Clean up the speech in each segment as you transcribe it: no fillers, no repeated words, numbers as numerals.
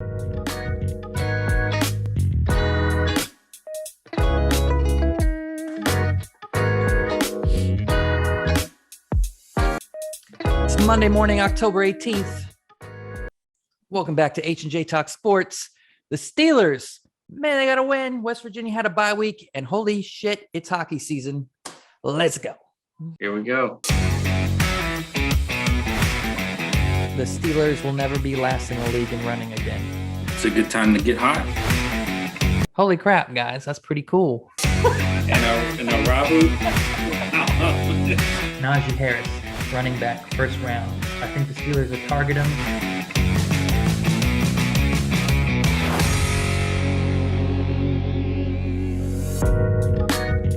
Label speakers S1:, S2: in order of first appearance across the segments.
S1: It's Monday morning, October 18th. Welcome back to H&J Talk Sports. The Steelers, man, they got to win. West Virginia had a bye week, and holy shit, it's hockey season. Let's go.
S2: Here we go.
S1: The Steelers will never be last in the league in running again.
S2: It's a good time to get hot.
S1: Holy crap, guys. That's pretty cool.
S2: And a Rabu.
S1: Najee Harris, running back, first round. I think the Steelers will target him.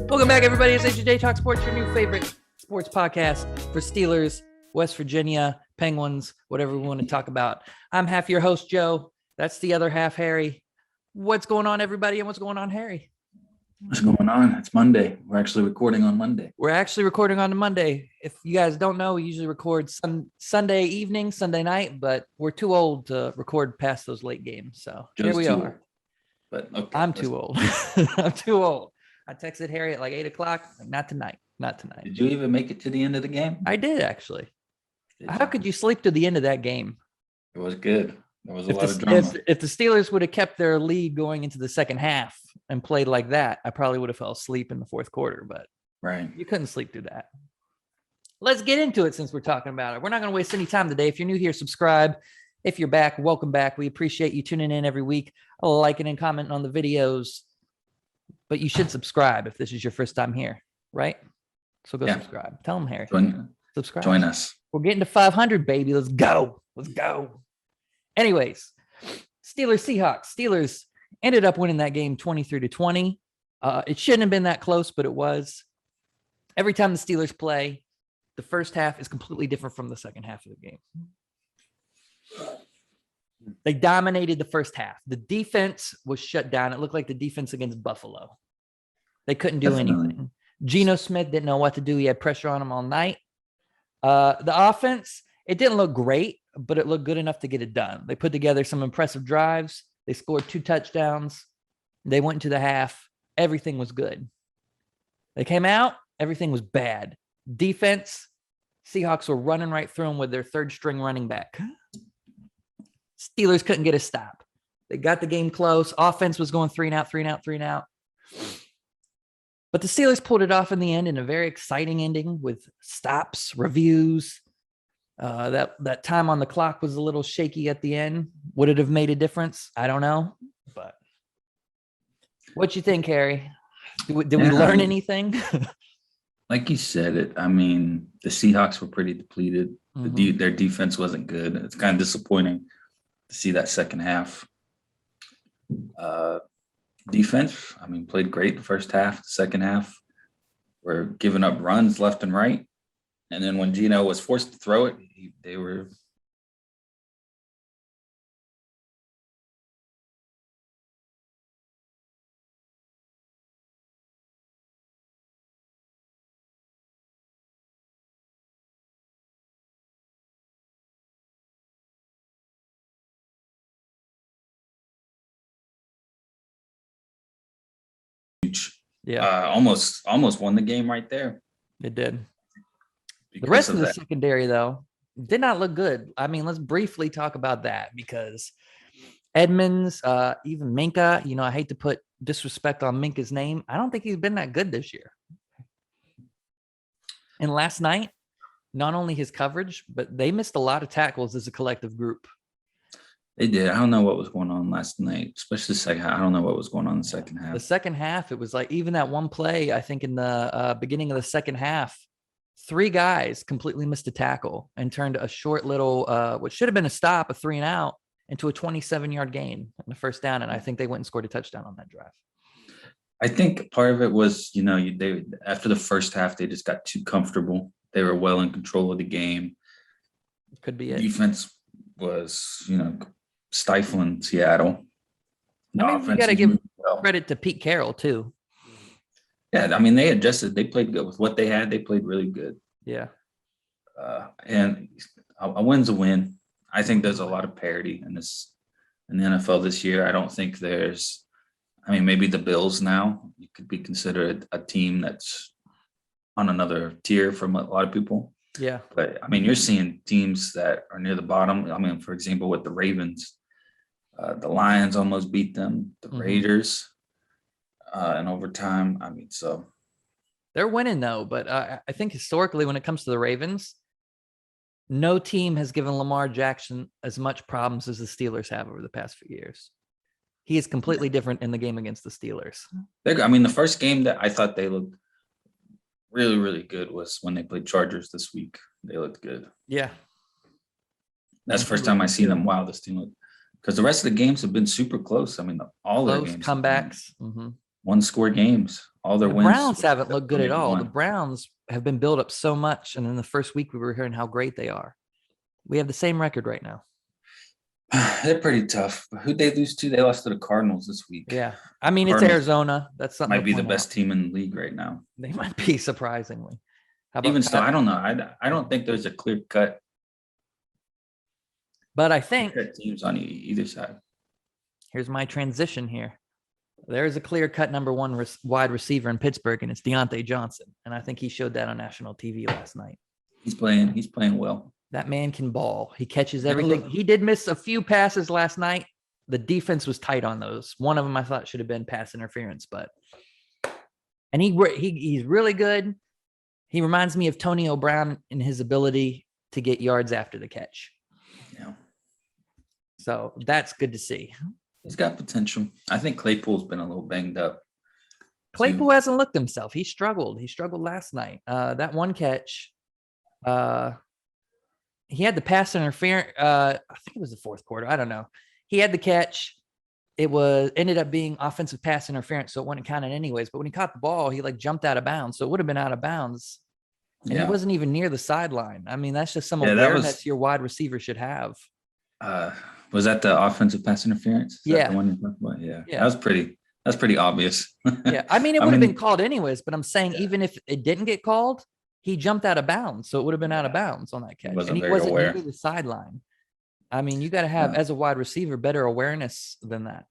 S1: Welcome back, everybody. It's H&J Talk Sports, your new favorite sports podcast for Steelers, West Virginia, Penguins, whatever we want to talk about. I'm half your host, Joe. That's the other half, Harry. What's going on, everybody, and what's going on, Harry?
S3: What's going on? It's Monday. We're actually recording on Monday.
S1: We're actually recording on a Monday. If you guys don't know, we usually record Sunday evening, Sunday night, but we're too old to record past those late games. So here we are.
S3: But okay,
S1: I'm too old. I'm too old. I texted Harry at like 8 o'clock. Not tonight. Not tonight.
S3: Did you even make it to the end of the game?
S1: I did, actually. How could you sleep to the end of that game?
S3: It was good. There was a lot of drama.
S1: If the Steelers would have kept their lead going into the second half and played like that, I probably would have fell asleep in the fourth quarter, but
S3: right.
S1: You couldn't sleep through that. Let's get into it since we're talking about it. We're not going to waste any time today. If you're new here, subscribe. If you're back, welcome back. We appreciate you tuning in every week, liking and commenting on the videos. But you should subscribe if this is your first time here, right? So go subscribe. Tell them, Harry. Subscribe.
S3: Join us.
S1: We're getting to 500, baby. Let's go. Let's go. Anyways, Seahawks. Steelers ended up winning that game 23-20. It shouldn't have been that close, but it was. Every time the Steelers play, the first half is completely different from the second half of the game. They dominated the first half. The defense was shut down. It looked like the defense against Buffalo. They couldn't do anything. Geno Smith didn't know what to do. He had pressure on him all night. The offense, it didn't look great, but it looked good enough to get it done. They put together some impressive drives. They scored 2 touchdowns. They went into the half. Everything was good. They came out. Everything was bad. Defense, Seahawks were running right through them with their third string running back. Steelers couldn't get a stop. They got the game close. Offense was going 3 and out, 3 and out, 3 and out. But the Steelers pulled it off in the end in a very exciting ending with stops, reviews. That time on the clock was a little shaky at the end. Would it have made a difference? I don't know. But what you think, Harry? Did we learn anything?
S3: Like you said it. I mean, the Seahawks were pretty depleted. Mm-hmm. Their defense wasn't good. It's kind of disappointing to see that second half. Defense, I mean, played great the first half. The second half, we're giving up runs left and right. And then when Geno was forced to throw it, they were – almost won the game right there.
S1: It did. The rest of the secondary, though, did not look good. I mean, let's briefly talk about that because Edmonds, even Minka, I hate to put disrespect on Minka's name. I don't think he's been that good this year. And last night, not only his coverage, but they missed a lot of tackles as a collective group.
S3: They did. I don't know what was going on last night, especially the second half. I don't know what was going on in the second half.
S1: The second half, it was like even that one play, I think in the beginning of the second half, 3 guys completely missed a tackle and turned a short little, what should have been a stop, a 3 and out, into a 27-yard gain in the first down. And I think they went and scored a touchdown on that drive.
S3: I think part of it was, they after the first half, they just got too comfortable. They were well in control of the game.
S1: Could be it.
S3: Defense was, stifling Seattle.
S1: You got to give credit to Pete Carroll, too.
S3: Yeah, I mean, they adjusted. They played good with what they had. They played really good.
S1: Yeah.
S3: And a win's a win. I think there's a lot of parity in this in the NFL this year. I don't think there's, I mean, maybe the Bills now, you could be considered a team that's on another tier from a lot of people.
S1: Yeah.
S3: But I mean, you're seeing teams that are near the bottom. I mean, for example, with the Ravens, the Lions almost beat them, the Raiders in overtime. I mean, so
S1: they're winning though. But I think historically, when it comes to the Ravens, no team has given Lamar Jackson as much problems as the Steelers have over the past few years. He is completely different in the game against the Steelers.
S3: I mean, the first game that I thought they looked really, really good was when they played Chargers this week. They looked good.
S1: Yeah.
S3: That's the first time I seen them. Wow, this team looked, because the rest of the games have been super close. I mean, all their games,
S1: comebacks,
S3: one score games, all their wins.
S1: Browns haven't looked good at all. The Browns have been built up so much. And in the first week, we were hearing how great they are. We have the same record right now.
S3: They're pretty tough. But who'd they lose to? They lost to the Cardinals this week.
S1: Yeah. I mean,
S3: Cardinals
S1: it's Arizona. That's something
S3: might be the best team in the league right now.
S1: They might be, surprisingly. How about
S3: Even still, I don't know. I don't think there's a clear cut.
S1: But I think
S3: teams on either side.
S1: Here's my transition here. There's a clear cut number one wide receiver in Pittsburgh, and it's Deontay Johnson. And I think he showed that on national TV last night.
S3: He's playing well.
S1: That man can ball. He catches everything. He did miss a few passes last night. The defense was tight on those. One of them I thought should have been pass interference, and he's really good. He reminds me of Tony O'Brien in his ability to get yards after the catch.
S3: Yeah.
S1: So that's good to see.
S3: He's got potential. I think Claypool's been a little banged up.
S1: Claypool hasn't looked himself. He struggled. He struggled last night. That one catch, he had the pass interference. I think it was the fourth quarter. I don't know. He had the catch. It ended up being offensive pass interference, so it wouldn't count it anyways. But when he caught the ball, he jumped out of bounds, so it would have been out of bounds. And he wasn't even near the sideline. I mean, that's just some awareness your wide receiver should have.
S3: Was that the offensive pass interference? Is that the one you're talking about? Yeah. That's pretty obvious.
S1: Yeah. I mean, it would have been called anyways, but I'm saying even if it didn't get called, he jumped out of bounds. So it would have been out of bounds on that catch. And he wasn't near the sideline. I mean, you got to have, as a wide receiver, better awareness than that.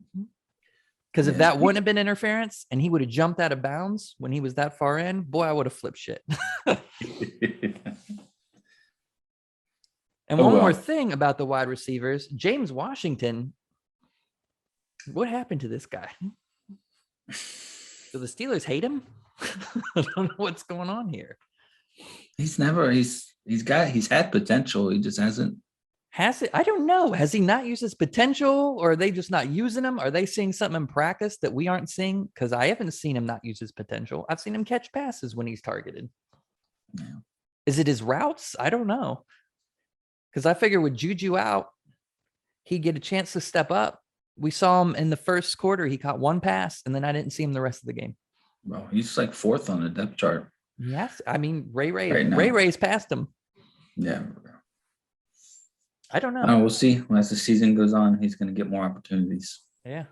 S1: Because if that wouldn't have been interference and he would have jumped out of bounds when he was that far in, boy, I would have flipped shit. And one more thing about the wide receivers, James Washington, what happened to this guy? Do the Steelers hate him? I don't know what's going on here.
S3: He's had potential. He just hasn't.
S1: Has it? I don't know. Has he not used his potential, or are they just not using him? Are they seeing something in practice that we aren't seeing? Because I haven't seen him not use his potential. I've seen him catch passes when he's targeted.
S3: Yeah.
S1: Is it his routes? I don't know. Because I figure with Juju out, he'd get a chance to step up. We saw him in the first quarter. He caught one pass, and then I didn't see him the rest of the game.
S3: Bro, he's like fourth on the depth chart.
S1: Yes. I mean, Ray's passed him.
S3: Yeah.
S1: I don't know.
S3: We'll see. As the season goes on, he's going to get more opportunities.
S1: Yeah.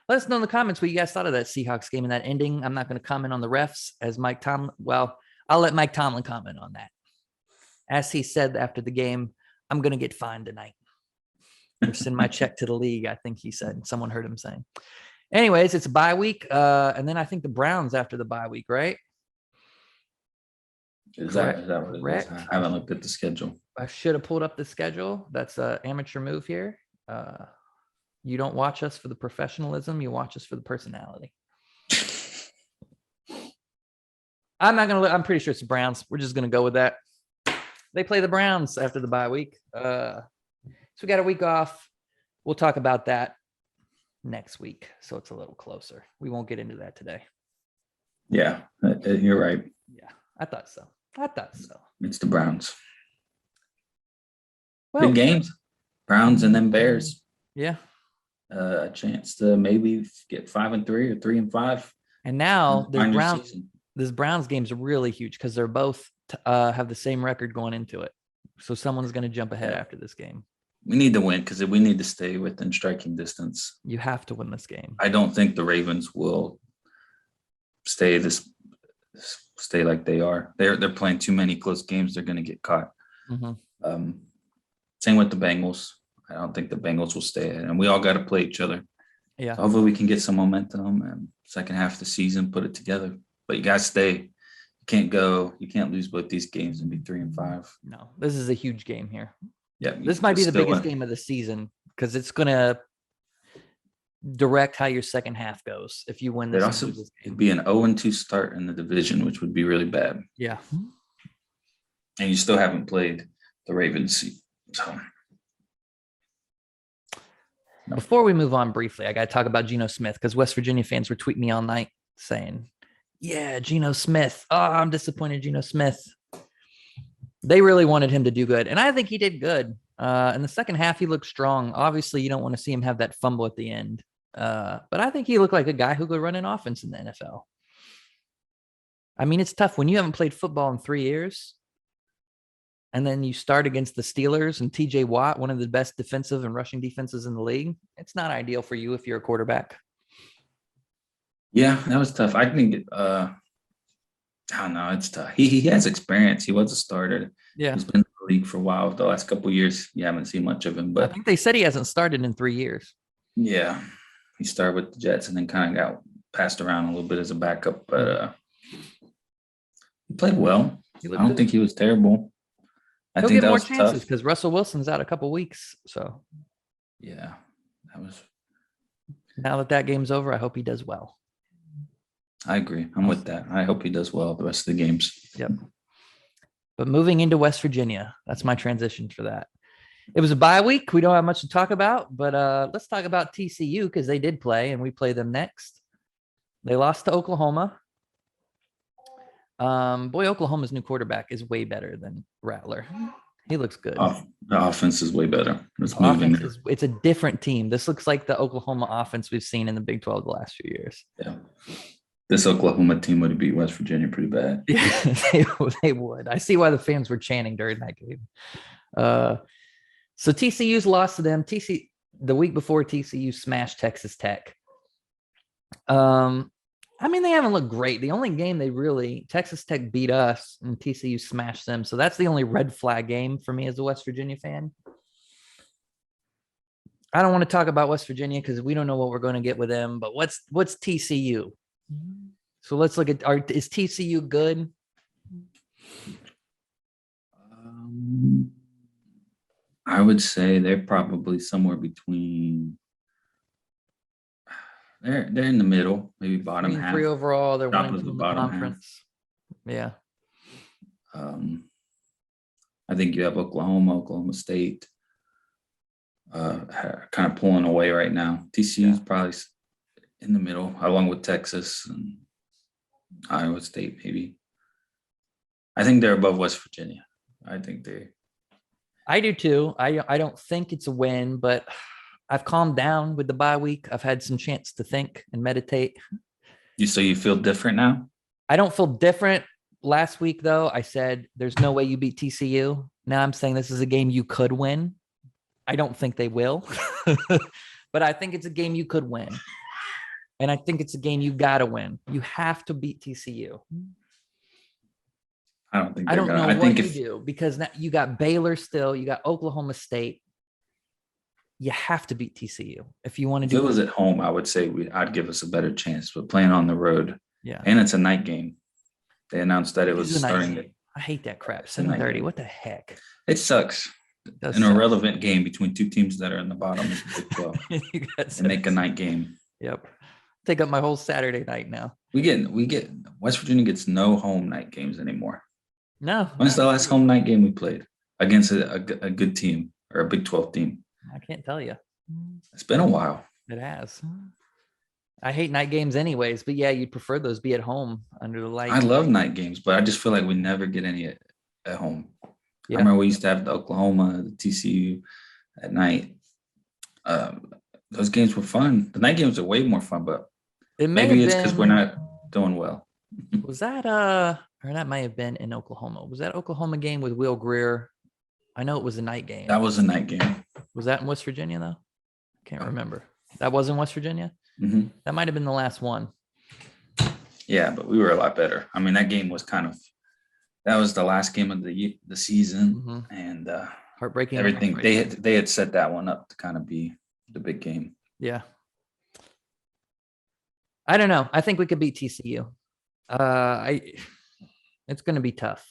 S1: Let us know in the comments what you guys thought of that Seahawks game and that ending. I'm not going to comment on the refs as Mike Tomlin. Well, I'll let Mike Tomlin comment on that. As he said after the game, I'm going to get fined tonight. Or send my check to the league, I think he said. Someone heard him saying. Anyways, it's a bye week. And then I think the Browns after the bye week, right?
S3: Is that what it is? I haven't looked at the schedule.
S1: I should have pulled up the schedule. That's an amateur move here. You don't watch us for the professionalism. You watch us for the personality. I'm pretty sure it's the Browns. We're just going to go with that. They play the Browns after the bye week. So we got a week off. We'll talk about that next week. So it's a little closer. We won't get into that today.
S3: Yeah, you're right.
S1: Yeah, I thought so.
S3: It's the Browns.
S1: Well,
S3: big games. Browns and then Bears.
S1: Yeah.
S3: A chance to maybe get 5-3 or 3-5.
S1: And now this Browns game's really huge because they're both have the same record going into it. So someone's going to jump ahead after this game.
S3: We need to win because we need to stay within striking distance.
S1: You have to win this game.
S3: I don't think the Ravens will stay like they are. They're playing too many close games. They're going to get caught.
S1: Mm-hmm.
S3: Same with the Bengals. I don't think the Bengals will stay ahead. And we all got to play each other.
S1: Yeah.
S3: So hopefully we can get some momentum and second half of the season, put it together. But you got to stay. You can't lose both these games and be 3-5.
S1: No, this is a huge game here.
S3: Yeah.
S1: This might be the biggest game of the season because it's going to direct how your second half goes if you win this.
S3: It'd be an 0-2 start in the division, which would be really bad.
S1: Yeah.
S3: And you still haven't played the Ravens. So.
S1: Before we move on briefly, I got to talk about Geno Smith because West Virginia fans were tweeting me all night saying, yeah, Geno Smith. Oh, I'm disappointed, Geno Smith. They really wanted him to do good. And I think he did good. In the second half, he looked strong. Obviously, you don't want to see him have that fumble at the end. But I think he looked like a guy who could run an offense in the NFL. I mean, it's tough when you haven't played football in 3 years. And then you start against the Steelers and TJ Watt, one of the best defensive and rushing defenses in the league. It's not ideal for you if you're a quarterback.
S3: Yeah, that was tough. I think, I don't know, it's tough. He has experience. He was a starter.
S1: Yeah.
S3: He's been in the league for a while. The last couple of years, you haven't seen much of him. But
S1: I think they said he hasn't started in 3 years.
S3: Yeah. He started with the Jets and then kind of got passed around a little bit as a backup. But he played well. I don't think he was terrible.
S1: He'll get more chances because Russell Wilson's out a couple weeks. So,
S3: yeah,
S1: now that game's over, I hope he does well.
S3: I agree. I'm with that. I hope he does well the rest of the games.
S1: Yep. But moving into West Virginia, that's my transition for that. It was a bye week. We don't have much to talk about, but let's talk about TCU because they did play and we play them next. They lost to Oklahoma. Oklahoma's new quarterback is way better than Rattler. He looks good.
S3: The offense is way better.
S1: It's a different team. This looks like the Oklahoma offense we've seen in the Big 12 the last few years.
S3: Yeah. This Oklahoma team would beat West Virginia pretty bad.
S1: Yeah, they would. I see why the fans were chanting during that game. So TCU's lost to them. The week before, TCU smashed Texas Tech. I mean, they haven't looked great. The only game Texas Tech beat us and TCU smashed them. So that's the only red flag game for me as a West Virginia fan. I don't want to talk about West Virginia because we don't know what we're going to get with them. But what's TCU? So let's look at is TCU good?
S3: I would say they're probably somewhere between. They're in the middle, maybe bottom half.
S1: 3 overall. They're
S3: top
S1: 1
S3: of the
S1: in the
S3: bottom
S1: conference.
S3: half.
S1: Yeah.
S3: I think you have Oklahoma State, kind of pulling away right now. TCU is probably in the middle, along with Texas and Iowa State, maybe. I think they're above West Virginia. I
S1: do too. I don't think it's a win, but I've calmed down with the bye week. I've had some chance to think and meditate.
S3: So you feel different now?
S1: I don't feel different. Last week, though, I said there's no way you beat TCU. Now I'm saying this is a game you could win. I don't think they will, but I think it's a game you could win. And I think it's a game you got to win. You have to beat TCU.
S3: I don't think
S1: I don't know what you do because now you got Baylor still. You got Oklahoma State. You have to beat TCU if you want to do it.
S3: If it was at home, I would say I'd give us a better chance. But playing on the road,
S1: yeah,
S3: and it's a night game. They announced that it was starting.
S1: I hate that crap. 7:30. What the heck?
S3: It sucks. An irrelevant game between two teams that are in the bottom of the Big 12. And make a night game.
S1: Yep. Take up my whole Saturday night now.
S3: We get West Virginia gets no home night games anymore.
S1: No.
S3: When's the last home night game we played against a good team or a Big 12 team?
S1: I can't tell you.
S3: It's been a while.
S1: It has. I hate night games anyways, but yeah, you'd prefer those be at home under the light.
S3: I love night games, but I just feel like we never get any at home.
S1: Yeah.
S3: I remember we used to have the Oklahoma, the TCU at night. Those games were fun. The night games are way more fun, but maybe it's because we're not doing well.
S1: Was that or that might have been in Oklahoma. Was that Oklahoma game with Will Greer? I know it was a night game.
S3: That was a night game.
S1: Was that in West Virginia though? Can't remember. That was in West Virginia?
S3: Mm-hmm.
S1: That might have been the last one.
S3: Yeah, but we were a lot better. I mean, that game was that was the last game of the season, and
S1: Heartbreaking.
S3: Everything they had set that one up to kind of be the big game.
S1: Yeah. I don't know. I think we could beat TCU. It's going to be tough.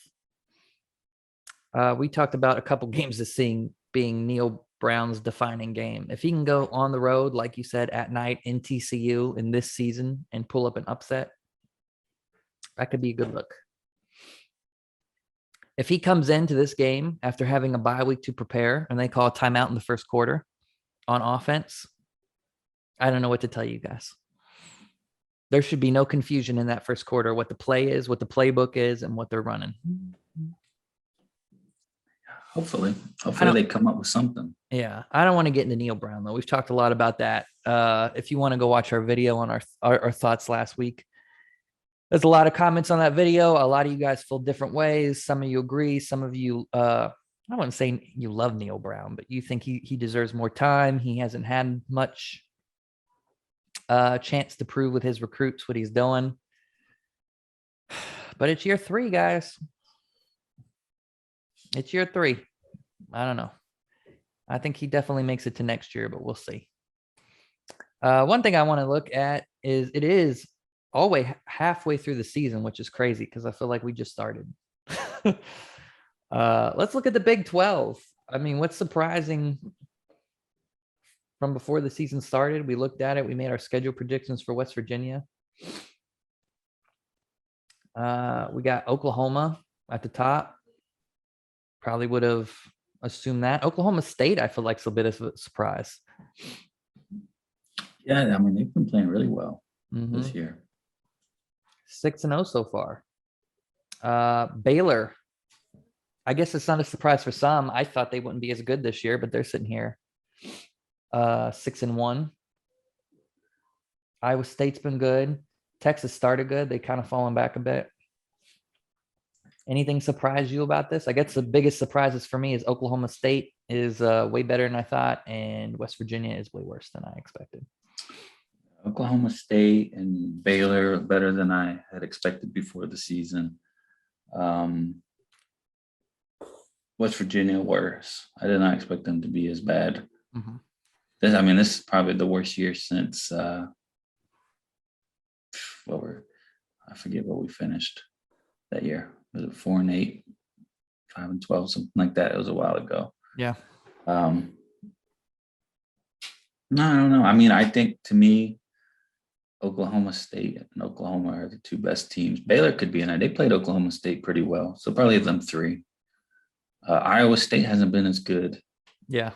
S1: We talked about a couple games this being Neil Brown's defining game. If he can go on the road, like you said, at night in TCU in this season and pull up an upset, that could be a good look. If he comes into this game after having a bye week to prepare and they call a timeout in the first quarter on offense, I don't know what to tell you guys. There should be no confusion in that first quarter, what the play is, what the playbook is, and what they're running.
S3: Hopefully they come up with something.
S1: Yeah. I don't want to get into Neil Brown, though. We've talked a lot about that. If you want to go watch our video on our thoughts last week, there's a lot of comments on that video. A lot of you guys feel different ways. Some of you agree. Some of you, I wouldn't say you love Neil Brown, but you think he deserves more time. He hasn't had much chance to prove with his recruits what he's doing. But it's year 3, guys. It's year 3. I don't know. I think he definitely makes it to next year, but we'll see. One thing I want to look at is it is always halfway through the season, which is crazy because I feel like we just started. Let's look at the Big 12. I mean, what's surprising from before the season started? We looked at it. We made our schedule predictions for West Virginia. We got Oklahoma at the top. Probably would have assumed that. Oklahoma State, I feel like, is a bit of a surprise.
S3: Yeah, I mean, they've been playing really well this year.
S1: 6-0 so far. Baylor, I guess it's not a surprise for some. I thought they wouldn't be as good this year, but they're sitting here 6-1. Iowa State's been good. Texas started good. They kind of fallen back a bit. Anything surprise you about this? I guess the biggest surprises for me is Oklahoma State is way better than I thought, and West Virginia is way worse than I expected.
S3: Oklahoma State and Baylor better than I had expected before the season. West Virginia worse. I did not expect them to be as bad. This is probably the worst year since I forget what we finished that year. Was it 4-8, 5-12, something like that? It was a while ago.
S1: Yeah.
S3: No, I don't know. I mean, I think to me, Oklahoma State and Oklahoma are the 2 best teams. Baylor could be in it. They played Oklahoma State pretty well. So probably them 3. Iowa State hasn't been as good.
S1: Yeah.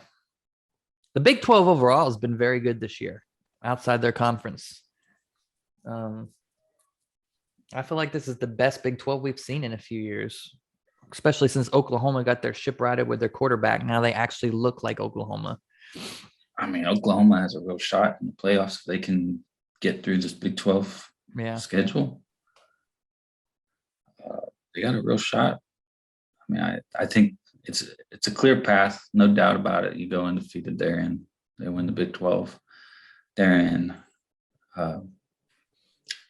S1: The Big 12 overall has been very good this year outside their conference. I feel like this is the best Big 12 we've seen in a few years, especially since Oklahoma got their ship righted with their quarterback. Now they actually look like Oklahoma.
S3: I mean, Oklahoma has a real shot in the playoffs if they can get through this Big 12 schedule. They got a real shot. I mean, I think it's a clear path, no doubt about it. You go undefeated, they're in. They win the Big 12. They're in.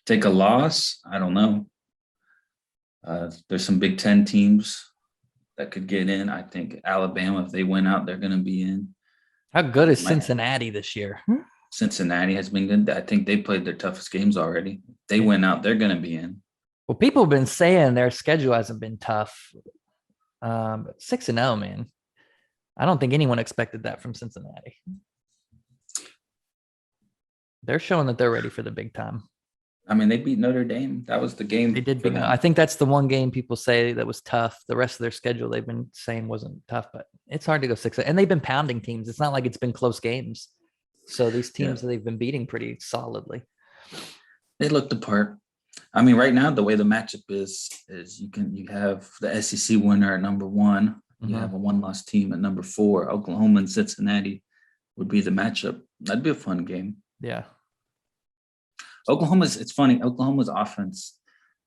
S3: Take a loss, I don't know. There's some Big 10 teams that could get in. I think Alabama, if they win out, they're going to be in.
S1: How good is Cincinnati this year?
S3: Cincinnati has been good. I think they played their toughest games already. If they win out, they're going to be in.
S1: Well, people have been saying their schedule hasn't been tough. But 6-0, man. I don't think anyone expected that from Cincinnati. They're showing that they're ready for the big time.
S3: I mean, they beat Notre Dame. That was the game.
S1: They did. I think that's the one game people say that was tough. The rest of their schedule they've been saying wasn't tough, but it's hard to go 6-0. And they've been pounding teams. It's not like it's been close games. So these teams they've been beating pretty solidly.
S3: They looked the part. I mean, right now the way the matchup is you have the SEC winner at number 1. You have a 1-loss team at number 4. Oklahoma and Cincinnati would be the matchup. That'd be a fun game.
S1: Yeah.
S3: It's funny. Oklahoma's offense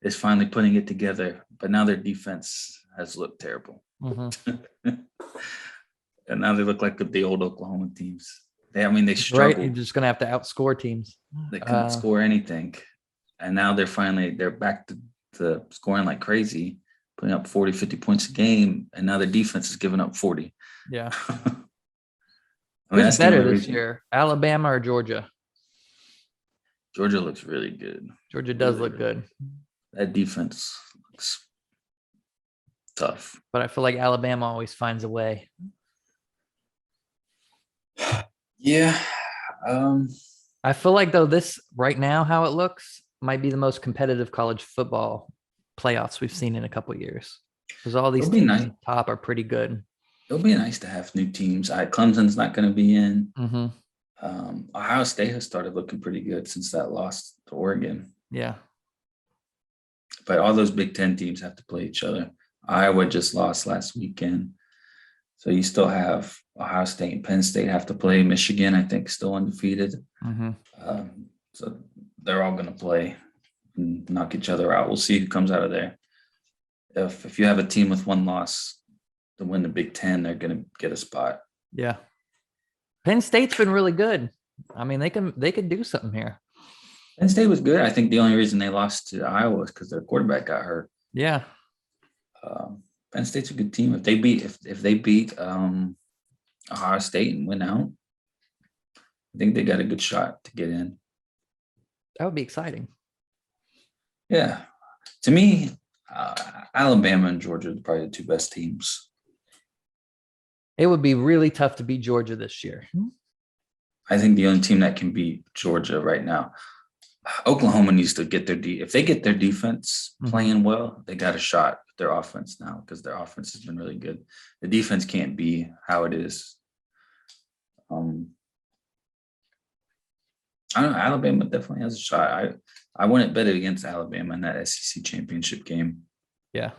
S3: is finally putting it together, but now their defense has looked terrible. And now they look like the old Oklahoma teams. They struggle.
S1: Right. You're just going to have to outscore teams.
S3: They couldn't score anything. And now they're back to scoring like crazy, putting up 40, 50 points a game. And now their defense is giving up 40.
S1: Yeah.
S3: I mean,
S1: Who's
S3: that's the
S1: better
S3: only
S1: this
S3: reason.
S1: year, Alabama or Georgia?
S3: Georgia looks really good.
S1: Georgia does
S3: Really,
S1: look good,
S3: that defense looks tough.
S1: but I feel like Alabama always finds a way.
S3: Yeah. Um,
S1: I feel like though this right now, how it looks, might be the most competitive college football playoffs we've seen in a couple of years. Because all these
S3: It'll be
S1: teams
S3: nice.
S1: on top are pretty good.
S3: It'll be nice to have new teams. Clemson's not going to be in.
S1: Mm-hmm.
S3: Ohio State has started looking pretty good since that loss to Oregon.
S1: Yeah.
S3: But all those Big Ten teams have to play each other. Iowa just lost last weekend. So you still have Ohio State and Penn State have to play. Michigan, I think, still undefeated.
S1: Mm-hmm.
S3: So they're all going to play and knock each other out. We'll see who comes out of there. If you have a team with one loss to win the Big Ten, they're going to get a spot.
S1: Yeah. Penn State's been really good. I mean, they could do something here.
S3: Penn State was good. I think the only reason they lost to Iowa was because their quarterback got hurt.
S1: Yeah.
S3: Penn State's a good team. If they beat Ohio State and win out, I think they got a good shot to get in.
S1: That would be exciting.
S3: Yeah, to me, Alabama and Georgia are probably the two best teams.
S1: It would be really tough to beat Georgia this year.
S3: I think the only team that can beat Georgia right now, Oklahoma needs to get if they get their defense playing well, they got a shot with their offense now because their offense has been really good. The defense can't be how it is. I don't know. Alabama definitely has a shot. I wouldn't bet it against Alabama in that SEC championship game.
S1: Yeah.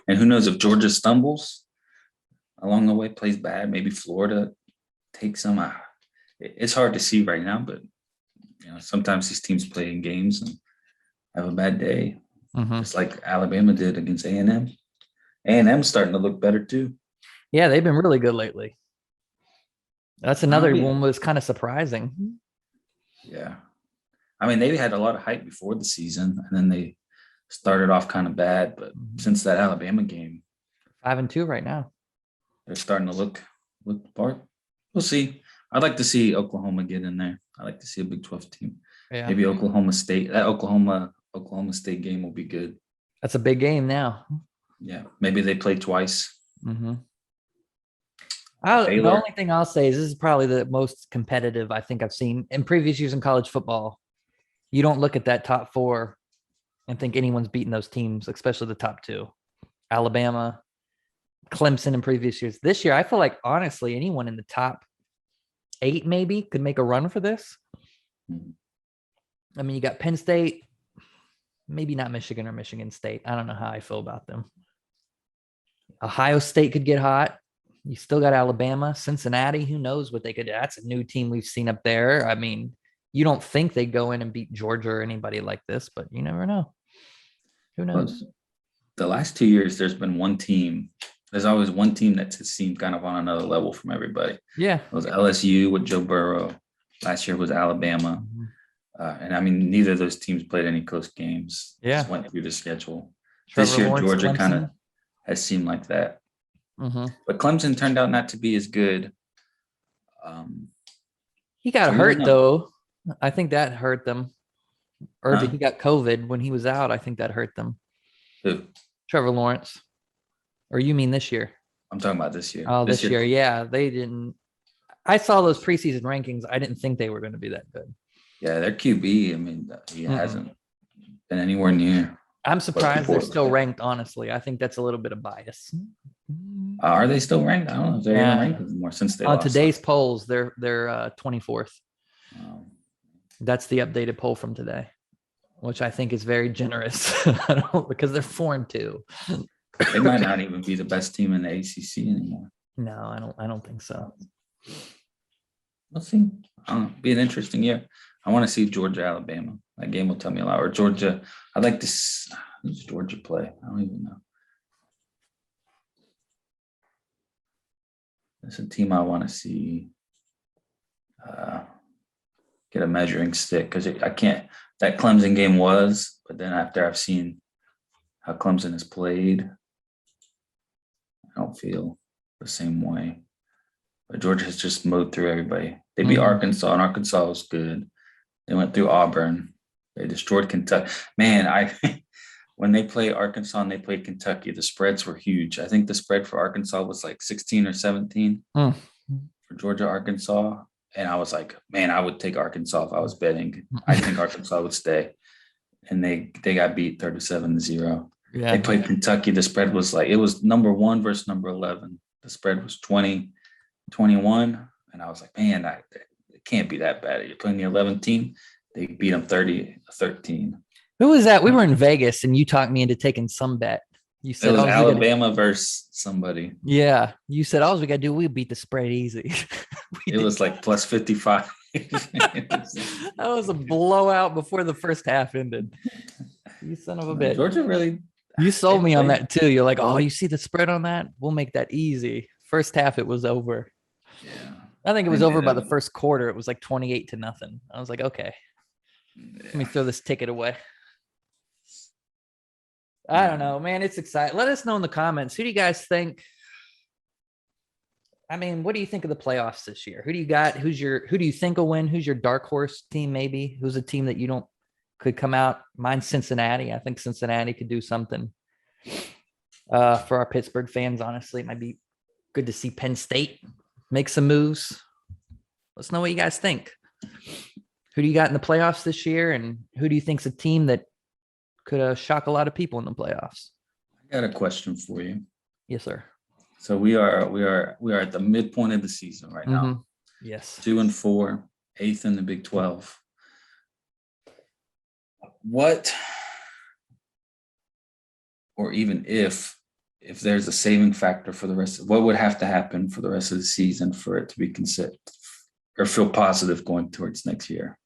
S3: And who knows if Georgia stumbles along the way, plays bad, maybe Florida takes them. It's hard to see right now, but sometimes these teams play in games and have a bad day, just like Alabama did against A&M. A&M's starting to look better too.
S1: Yeah, they've been really good lately. That's another one was kind of surprising.
S3: Yeah. I mean, they had a lot of hype before the season, and then they started off kind of bad. But since that Alabama game,
S1: 5-2 right now.
S3: They're starting to look the part. We'll see. I'd like to see Oklahoma get in there. I'd like to see a Big 12 team. Yeah. Maybe Oklahoma State. That Oklahoma State game will be good.
S1: That's a big game now.
S3: Yeah. Maybe they play twice.
S1: Mm-hmm. The only thing I'll say is this is probably the most competitive I think I've seen in previous years in college football. You don't look at that top four and think anyone's beaten those teams, especially the top two. Alabama, Clemson in previous years. This year, I feel like, honestly, anyone in the top 8 maybe could make a run for this. I mean, you got Penn State, maybe not Michigan or Michigan State. I don't know how I feel about them. Ohio State could get hot. You still got Alabama, Cincinnati. Who knows what they could do? That's a new team we've seen up there. I mean, you don't think they go in and beat Georgia or anybody like this, but you never know. Who knows?
S3: Well, the last 2 years, there's been one team. There's always one team that seemed kind of on another level from everybody.
S1: Yeah.
S3: It was LSU with Joe Burrow. Last year was Alabama. And I mean, neither of those teams played any close games.
S1: Yeah.
S3: Just went through the schedule.
S1: Trevor
S3: this year,
S1: Lawrence,
S3: Georgia
S1: Clemson
S3: kind of has seemed like that. But Clemson turned out not to be as good.
S1: He got hurt, though. I think that hurt them. Or he got COVID when he was out. I think that hurt them.
S3: Who?
S1: Trevor Lawrence. Or you mean this year?
S3: I'm talking about this year.
S1: Oh, this year. Yeah, they didn't. I saw those preseason rankings. I didn't think they were going to be that good.
S3: Yeah, their QB, I mean, he hasn't been anywhere near.
S1: I'm surprised they're still ranked, honestly. I think that's a little bit of bias.
S3: Are they still ranked? I don't know if they're even ranked anymore since they lost.
S1: On today's polls, they're 24th. That's the updated poll from today, which I think is very generous because they're 4-2.
S3: They might not even be the best team in the ACC anymore.
S1: No, I don't think so.
S3: We'll see. Be an interesting year. I want to see Georgia, Alabama. That game will tell me a lot. Or Georgia. I'd like to. Who's Georgia play? I don't even know. It's a team I want to see get a measuring stick because I can't. That Clemson game was, but then after I've seen how Clemson has played, I don't feel the same way. But Georgia has just mowed through everybody. They beat Arkansas, and Arkansas was good. They went through Auburn. They destroyed Kentucky. Man, when they played Arkansas and they played Kentucky, the spreads were huge. I think the spread for Arkansas was like 16 or 17 for Georgia, Arkansas. And I was like, man, I would take Arkansas if I was betting. I think Arkansas would stay. And they got beat 37-0.
S1: Yeah.
S3: They played Kentucky. The spread was like, it was number 1 versus number 11. The spread was 20-21. And I was like, man, it can't be that bad. You're playing the 11th team. They beat them 30-13.
S1: Who was that? We were in Vegas and you talked me into taking some bet. You said
S3: it was Alabama versus somebody.
S1: Yeah. You said all we got to do, we beat the spread easy.
S3: It was like plus 55.
S1: That was a blowout before the first half ended. You son of a bitch.
S3: Georgia really.
S1: You sold me on that too. You're like, oh, you see the spread on that? We'll make that easy. First half, it was over.
S3: Yeah.
S1: I think it was over by the first quarter. It was like 28-0. I was like, okay, let me throw this ticket away. I don't know, man. It's exciting. Let us know in the comments. Who do you guys think? I mean, what do you think of the playoffs this year? Who do you got? Who do you think will win? Who's your dark horse team? Maybe who's a team that you don't could come out? Mine's Cincinnati. I think Cincinnati could do something for our Pittsburgh fans. Honestly, it might be good to see Penn State make some moves. Let's know what you guys think. Who do you got in the playoffs this year? And who do you think's a team that could shock a lot of people in the playoffs?
S3: I got a question for you.
S1: Yes, sir.
S3: So we are at the midpoint of the season right now.
S1: Yes.
S3: 2-4, 8th in the Big 12. What, or even if there's a saving factor for the rest, what would have to happen for the rest of the season for it to be considered or feel positive going towards next year?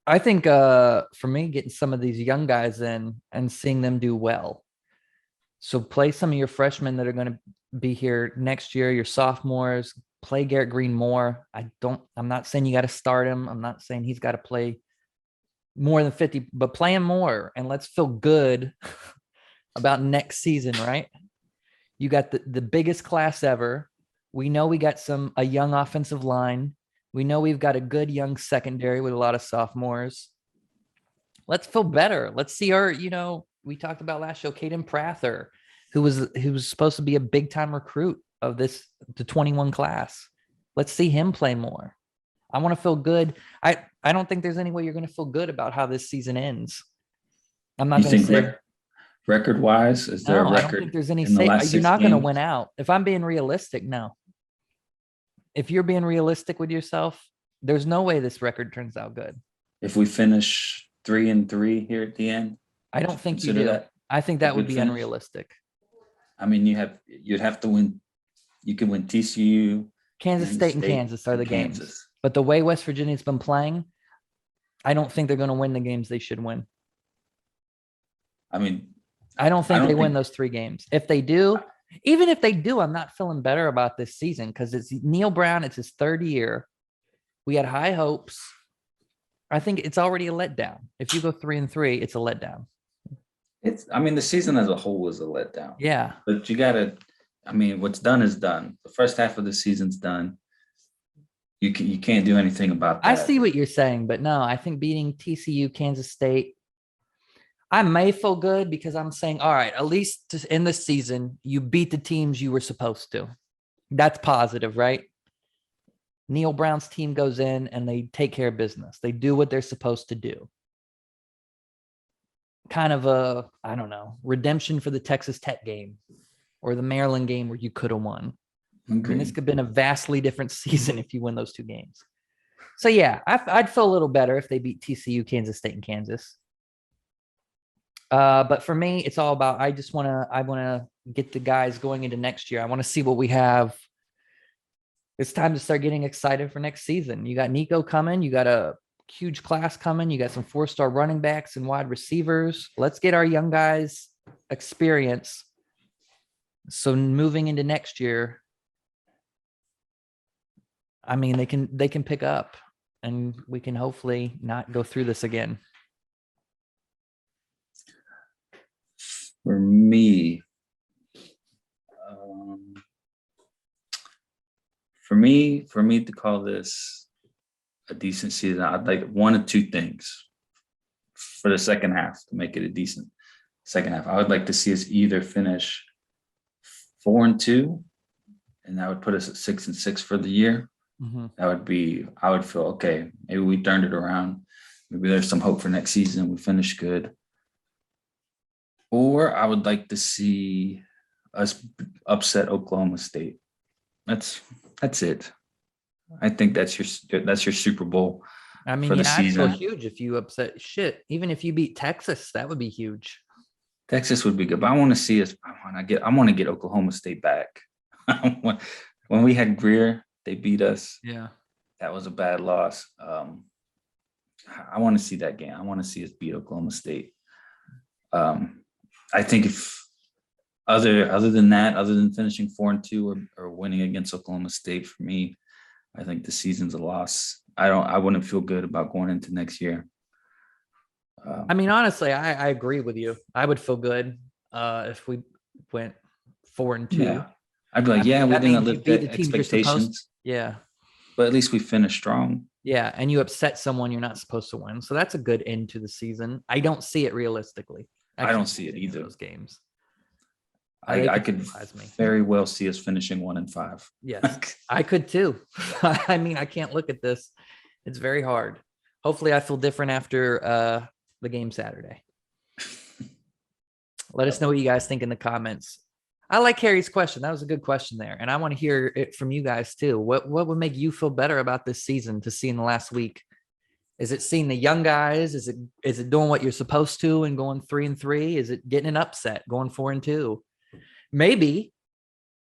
S1: I think for me, getting some of these young guys in and seeing them do well. So play some of your freshmen that are going to be here next year, your sophomores, play Garrett Green more. I'm not saying you got to start him. I'm not saying he's got to play more than 50, but play him more and let's feel good about next season, right? You got the biggest class ever. We know we got a young offensive line. We know we've got a good young secondary with a lot of sophomores. Let's feel better. Let's see our, we talked about last show, Caden Prather, who was supposed to be a big time recruit of the 21 class. Let's see him play more. I want to feel good. I don't think there's any way you're going to feel good about how this season ends. I'm not going to say
S3: record wise, is there a record?
S1: I don't think there's any say. You're not going to win out. If I'm being realistic, no. If you're being realistic with yourself, there's no way this record turns out good.
S3: If we finish 3-3 here at the end,
S1: I don't think you do. That I think that would be unrealistic.
S3: I mean, you'd have to win. You could win TCU,
S1: Kansas State, and Kansas are the games. But the way West Virginia's been playing, I don't think they're going to win the games they should win.
S3: I mean,
S1: I don't think they win those 3 games. If they do, even if they do, I'm not feeling better about this season because it's Neil Brown. It's his 3rd year. We had high hopes. I think it's already a letdown. If you go 3-3, it's a letdown.
S3: The season as a whole is a letdown.
S1: Yeah.
S3: But you got to, what's done is done. The first half of the season's done. You can't do anything about that.
S1: I see what you're saying, but no, I think beating TCU, Kansas State, I may feel good because I'm saying, all right, at least in the season, you beat the teams you were supposed to. That's positive, right? Neil Brown's team goes in and they take care of business. They do what they're supposed to do. Kind of a, I don't know, redemption for the Texas Tech game or the Maryland game where you could have won.
S3: Okay.
S1: This could have been a vastly different season if you win those 2 games. So, yeah, I'd feel a little better if they beat TCU, Kansas State, and Kansas. But for me, it's all about I want to get the guys going into next year. I want to see what we have. It's time to start getting excited for next season. You got Nico coming. You got a huge class coming. You got some 4-star running backs and wide receivers. Let's get our young guys experience. So moving into next year, they can pick up and we can hopefully not go through this again.
S3: For me, For me to call this a decent season, I'd like one of two things for the second half to make it a decent second half. I would like to see us either finish 4-2, and that would put us at 6-6 for the year. That would be, I would feel, okay, maybe we turned it around. Maybe there's some hope for next season. We finish good. Or I would like to see us upset Oklahoma State. That's it. I think that's your Super Bowl.
S1: I mean,
S3: for the
S1: yeah, I'd feel
S3: season.
S1: huge if you upset shit. Even if you beat Texas, that would be huge.
S3: Texas would be good, but I want to see us. I want to get Oklahoma State back. When we had Greer, they beat us.
S1: Yeah.
S3: That was a bad loss. I want to see that game. I want to see us beat Oklahoma State. I think if other than that, other than finishing 4-2 or winning against Oklahoma State, for me, I think the season's a loss. I wouldn't feel good about going into next year.
S1: I mean, honestly, I agree with you. I would feel good if we went 4-2.
S3: Yeah. I'd be like, yeah, we
S1: That
S3: didn't
S1: means you
S3: live
S1: beat
S3: the
S1: the teams you're supposed-
S3: expectations,
S1: Yeah.
S3: but at least we finished strong.
S1: Yeah. And you upset someone you're not supposed to win. So that's a good end to the season. I don't see it realistically.
S3: I don't
S1: can't
S3: see it
S1: any of
S3: either.
S1: Those games.
S3: I
S1: They
S3: could
S1: surprise me.
S3: very well see us finishing 1-5.
S1: Yes, I could too. I mean, I can't look at this. It's very hard. Hopefully I feel different after the game Saturday. Let us know what you guys think in the comments. I like Harry's question. That was a good question there. And I want to hear it from you guys too. What would make you feel better about this season to see in the last week? Is it seeing the young guys? Is it doing what you're supposed to and going 3-3? Is it getting an upset, going 4-2? Maybe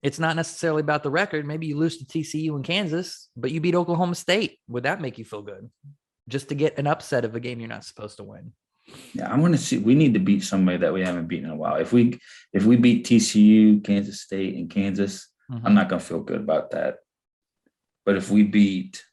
S1: it's not necessarily about the record. Maybe you lose to TCU in Kansas, but you beat Oklahoma State. Would that make you feel good? Just to get an upset of a game you're not supposed to win.
S3: Yeah, I want to see. We need to beat somebody that we haven't beaten in a while. If we beat TCU, Kansas State, and Kansas, I'm not going to feel good about that. But if we beat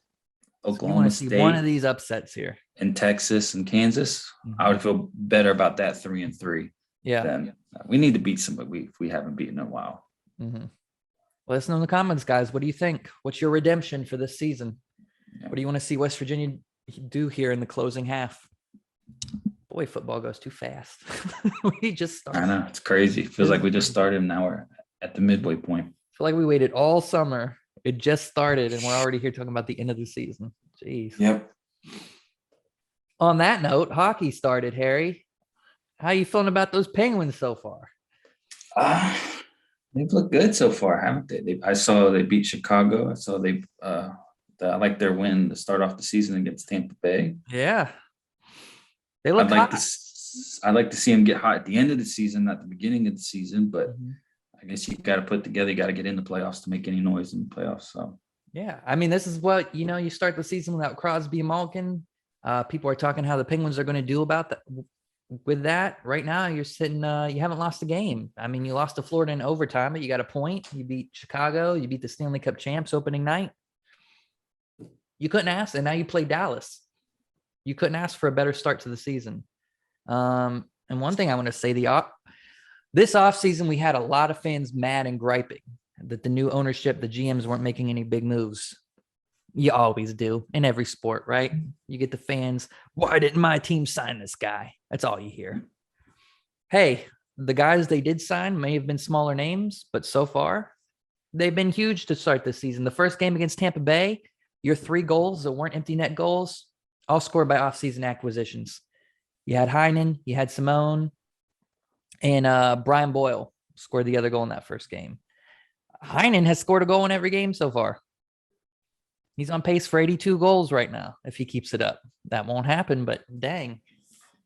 S3: Oklahoma
S1: See
S3: State,
S1: one of these upsets here,
S3: and Texas and Kansas, I would feel better about that 3-3.
S1: Yeah.
S3: Then we need to beat somebody we haven't beaten in a while.
S1: Let us know in the comments, guys. What do you think? What's your redemption for this season?
S3: Yeah.
S1: What do you want to see West Virginia do here in the closing half? Boy, football goes too fast. We just started.
S3: I know, it's crazy. It feels like we just started and now we're at the midway point.
S1: I feel like we waited all summer. It just started and we're already here talking about the end of the season. Jeez.
S3: Yep.
S1: On that note, hockey started, Harry. How you feeling about those Penguins so far?
S3: They've looked good so far, haven't they? I saw they beat Chicago. I saw I like their win to start off the season against Tampa Bay.
S1: Yeah. They look
S3: I'd like
S1: hot.
S3: to see them get hot at the end of the season, not the beginning of the season, but I guess you got to put together, you got to get in the playoffs to make any noise in the playoffs. So
S1: Yeah. I mean, this is what, you start the season without Crosby and Malkin. People are talking how the Penguins are going to do about that. With that, right now, you're sitting, you haven't lost a game. I mean, you lost to Florida in overtime, but you got a point. You beat Chicago. You beat the Stanley Cup champs opening night. You couldn't ask, and now you play Dallas. You couldn't ask for a better start to the season. And one thing I want to say, this offseason, we had a lot of fans mad and griping that the new ownership, the GMs weren't making any big moves. You always do in every sport, right? You get the fans, why didn't my team sign this guy? That's all you hear. Hey, the guys they did sign may have been smaller names, but so far, they've been huge to start this season. The first game against Tampa Bay, your 3 goals that weren't empty net goals, all scored by offseason acquisitions. You had Heinen, you had Simone, and Brian Boyle scored the other goal in that first game. Heinen has scored a goal in every game so far. He's on pace for 82 goals right now if he keeps it up. That won't happen, but dang.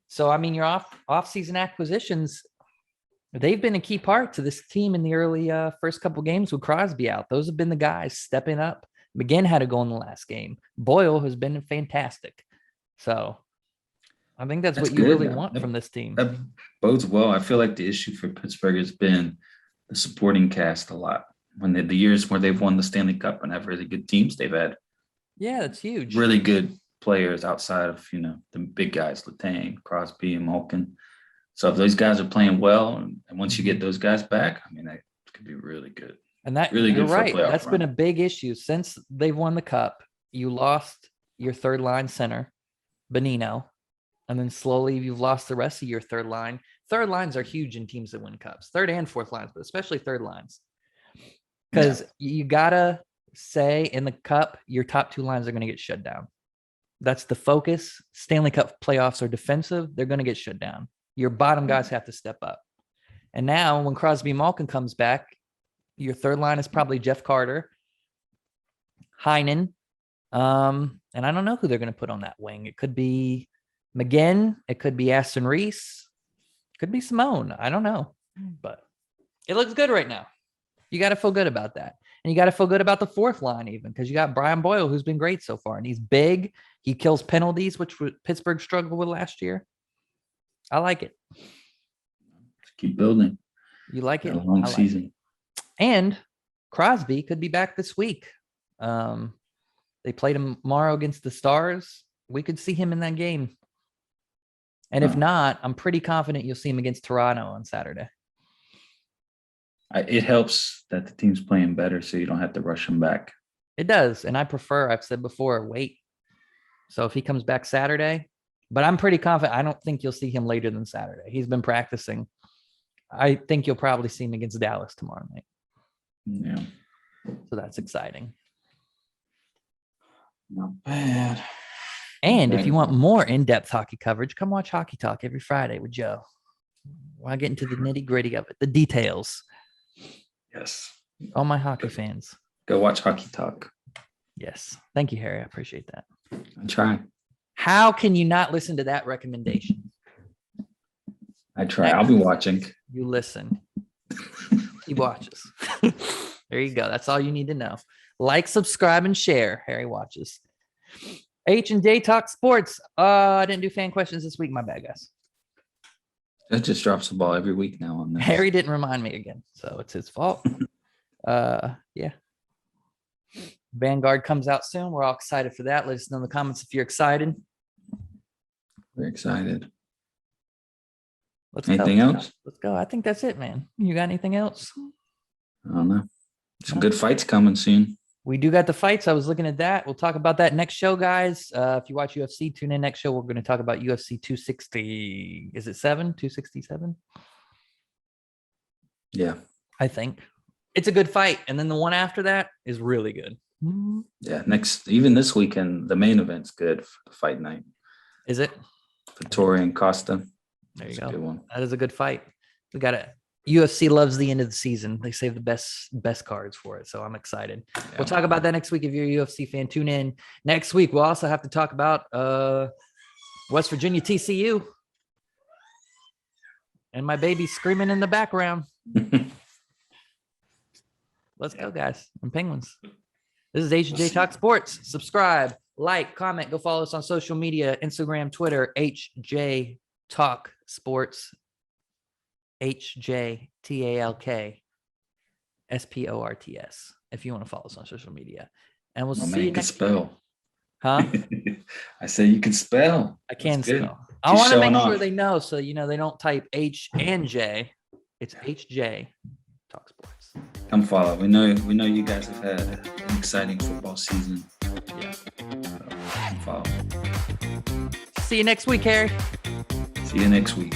S1: So, I mean, your off-season acquisitions, they've been a key part to this team in the early first couple games with Crosby out. Those have been the guys stepping up. McGinn had a goal in the last game. Boyle has been fantastic. So, I think that's what you
S3: good.
S1: really want from this team.
S3: that bodes well. I feel like the issue for Pittsburgh has been the supporting cast a lot. When the years where they've won the Stanley Cup and have really good teams, they've had
S1: Yeah, that's huge.
S3: really good players outside of, the big guys, Letang, Crosby, and Malkin. So if those guys are playing well, and once you get those guys back, I mean, that could be really good.
S1: And that
S3: Really
S1: you're
S3: good for a
S1: right.
S3: playoff
S1: That's
S3: run.
S1: been a big issue since they've won the cup. You lost your third line center, Benino, and then slowly you've lost the rest of your third line. Third lines are huge in teams that win cups, third and fourth lines, but especially third lines. Because you gotta say in the cup, your top two lines are going to get shut down. That's the focus. Stanley Cup playoffs are defensive. They're going to get shut down. Your bottom guys have to step up. And now when Crosby Malkin comes back, your third line is probably Jeff Carter, Heinen, and I don't know who they're going to put on that wing. It could be McGinn. It could be Aston Reese. It could be Simone. I don't know. But it looks good right now. You got to feel good about that. And you got to feel good about the fourth line even because you got Brian Boyle, who's been great so far. And he's big. He kills penalties, which Pittsburgh struggled with last year. I like it.
S3: Keep building.
S1: You like it?
S3: A long
S1: I like
S3: season.
S1: it. And Crosby could be back this week. They play tomorrow against the Stars. We could see him in that game. And if not, I'm pretty confident you'll see him against Toronto on Saturday.
S3: It helps that the team's playing better, so you don't have to rush him back.
S1: It does. And I prefer, I've said before, wait. So if he comes back Saturday, but I'm pretty confident. I don't think you'll see him later than Saturday. He's been practicing. I think you'll probably see him against Dallas tomorrow night.
S3: Yeah.
S1: So that's exciting.
S3: Not bad.
S1: And if you want more in-depth hockey coverage, come watch Hockey Talk every Friday with Joe. I'll get into the nitty-gritty of it, the details.
S3: Yes.
S1: All my hockey fans.
S3: Go watch Hockey Talk.
S1: Yes. Thank you, Harry. I appreciate that.
S3: I try.
S1: How can you not listen to that recommendation?
S3: I try. I'll be watching.
S1: You listen. He watches. There you go. That's all you need to know. Like, subscribe, and share. Harry watches. H&J Talk Sports. I didn't do fan questions this week. My bad, guys.
S3: That just drops the ball every week now on this.
S1: Harry didn't remind me again, so it's his fault. Yeah. Vanguard comes out soon. We're all excited for that. Let us know in the comments if you're excited.
S3: We're excited.
S1: Let's
S3: Anything
S1: go.
S3: else?
S1: Let's go. I think that's it, man. You got anything else?
S3: I don't know. Some good fights coming soon.
S1: We do got the fights. I was looking at that. We'll talk about that next show, guys. If you watch UFC, tune in next show. We're going to talk about UFC 260. Is it 267?
S3: Yeah.
S1: I think. It's a good fight. And then the one after that is really good.
S3: Yeah. Even this weekend, the main event's good for the fight night.
S1: Is it?
S3: Vittori and Costa.
S1: There you
S3: That's
S1: go.
S3: a good one.
S1: That is a good fight. We got it. UFC loves the end of the season. They save the best cards for it. So I'm excited.
S3: Yeah.
S1: We'll talk about that next week. If you're a UFC fan, tune in next week. We'll also have to talk about West Virginia TCU and my baby screaming in the background. Let's go, guys. And Penguins. This is H&J Talk Sports. Subscribe, like, comment, go follow us on social media, Instagram, Twitter, H&J Talk Sports. HJTALK SPORTS if you want to follow us on social media. And we'll see you next week.
S3: Spell.
S1: Huh?
S3: I say you can spell.
S1: I can
S3: That's good.
S1: spell. I want to make
S3: showing
S1: sure
S3: off.
S1: they know so they don't type H and J. It's HJ Talk Sports.
S3: Come follow. We know you guys have had an exciting football season.
S1: Yeah.
S3: Come follow.
S1: See you next week, Harry.
S3: See you next week.